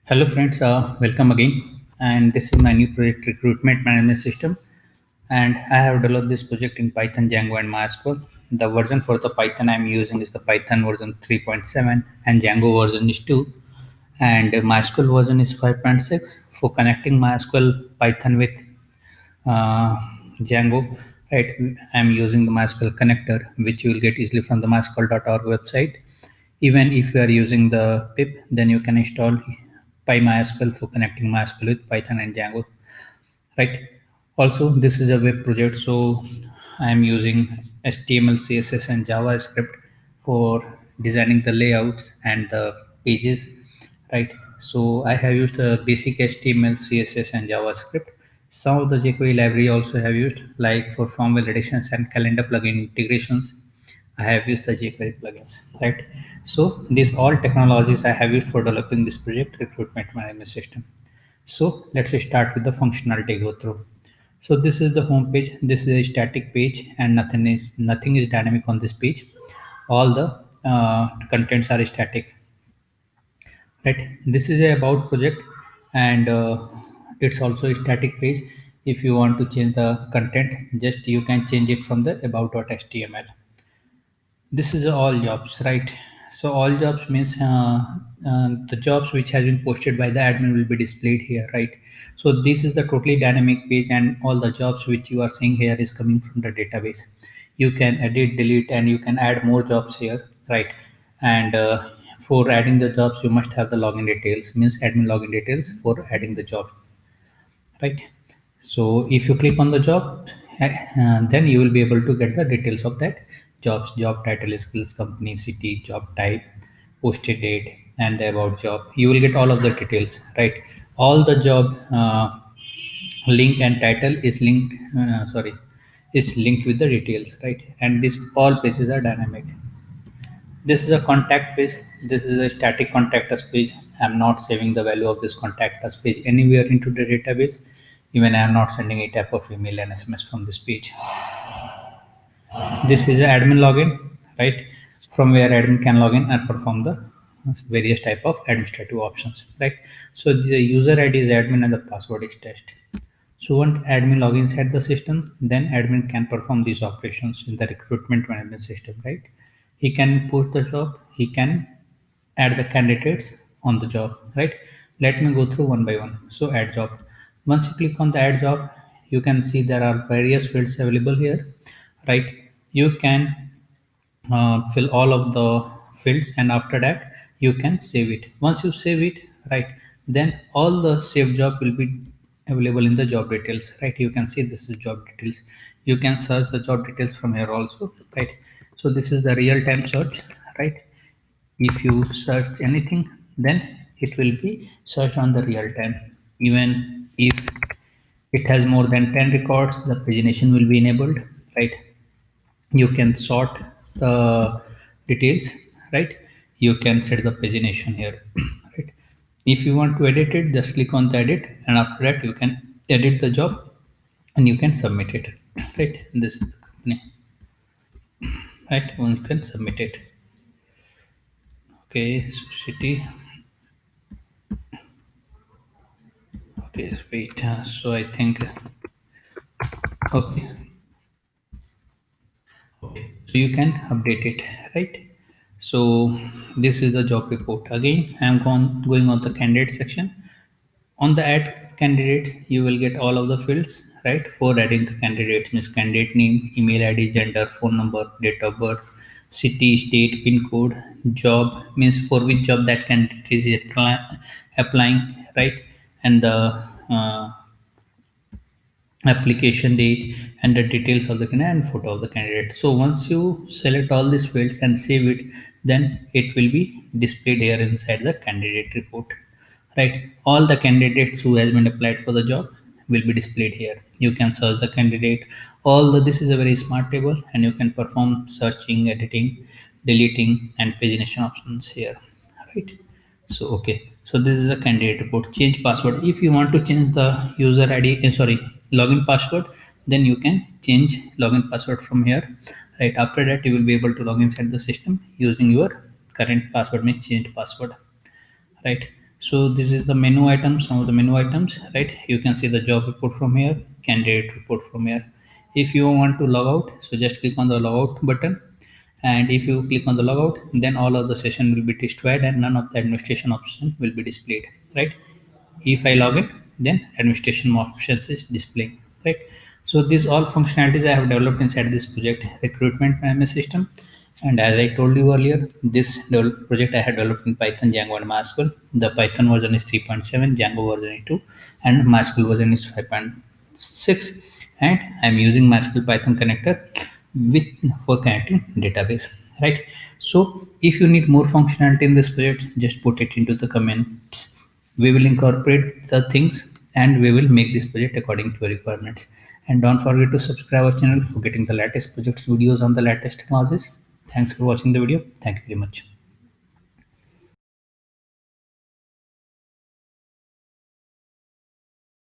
Hello friends, welcome again. And this is my new project, recruitment management system. And I have developed this project in Python, Django, and MySQL. The version for the Python I'm using is the Python version 3.7, and Django version is 2, and MySQL version is 5.6. For connecting MySQL Python with uh, Django, right? I'm using the MySQL connector, which you will get easily from the mysql.org website. Even if you are using the pip, then you can install PyMySQL for connecting MySQL with Python and Django, right? Also, this is a web project, so I am using HTML, CSS, and JavaScript for designing the layouts and the pages, right? So I have used a basic HTML, CSS, and JavaScript. Some of the jQuery library also have used, like for form validations and calendar plugin integrations. I have used the jQuery plugins, right? So these all technologies I have used for developing this project, recruitment management system. So let's start with the functionality go through. So this is the home page. This is a static page, and nothing is dynamic on this page. All the contents are static, right? This is a about project, and it's also a static page. If you want to change the content, just you can change it from the about.html. This is all jobs, right? So all jobs means the jobs which has been posted by the admin will be displayed here, right? So this is the totally dynamic page, and all the jobs which you are seeing here is coming from the database. You can edit, delete, and you can add more jobs here, right? And for adding the jobs, you must have the login details, means admin login details for adding the job, right? So if you click on the job, then you will be able to get the details of that jobs: job title, skills, company, city, job type, posted date, and the about job. You will get all of the details, right? All the job link and title is linked, sorry, is linked with the details, right? And these all pages are dynamic. This is a contact page. This is a static contact us page. I'm not saving the value of this contact us page anywhere into the database. Even I'm not sending a type of email and SMS from this page. This is an admin login, right? From where admin can log in and perform the various type of administrative options, right? So the user ID is admin and the password is test. So once admin logins at the system, then admin can perform these operations in the recruitment management system, right? He can post the job, he can add the candidates on the job, right? Let me go through one by one. So add job. Once you click on the add job, you can see there are various fields available here, right? You can fill all of the fields, and after that you can save it. Once you save it, right, then all the saved job will be available in the job details, right? You can see this is job details. You can search the job details from here also, right? So this is the real time search, right? If you search anything, then it will be searched on the real time. Even if it has more than 10 records, the pagination will be enabled, right? You can sort the details, right? You can set the pagination here, right? If you want to edit it, just click on the edit, and after that you can edit the job and you can submit it, right? This is the company, right? One can submit it. Okay, so city. Okay, wait, so I think, okay, okay, so you can update it, right? So this is the job report. Again, going on the candidate section. On the add candidates, you will get all of the fields, right? For adding the candidates means candidate name, email ID, gender, phone number, date of birth, city, state, pin code. Job means for which job that candidate is applying, right? And the uh, application date and the details of the candidate and photo of the candidate. So once you select all these fields and save it, then it will be displayed here inside the candidate report, right? All the candidates who has been applied for the job will be displayed here. You can search the candidate. This is a very smart table, and you can perform searching, editing, deleting, and pagination options here, right? So okay, so this is a candidate report. Change password. If you want to change the user ID, sorry, login password, then you can change login password from here, right? After that you will be able to log inside the system using your current password, means changed password, right? So this is the menu items, some of the menu items, right? You can see the job report from here, candidate report from here. If you want to log out, so just click on the logout button. And if you click on the logout, then all of the session will be destroyed and none of the administration option will be displayed, right? If I log in, then administration options is displaying, right? So these all functionalities I have developed inside this project recruitment management system. And as I told you earlier, this project I had developed in Python, Django, and MySQL. The Python version is 3.7, Django version is 2, and MySQL version is 5.6. And I'm using MySQL Python connector with for connecting database, right? So if you need more functionality in this project, just put it into the comments. We will incorporate the things and we will make this project according to your requirements. And don't forget to subscribe our channel for getting the latest projects videos on the latest technologies. Thanks for watching the video. Thank you very much.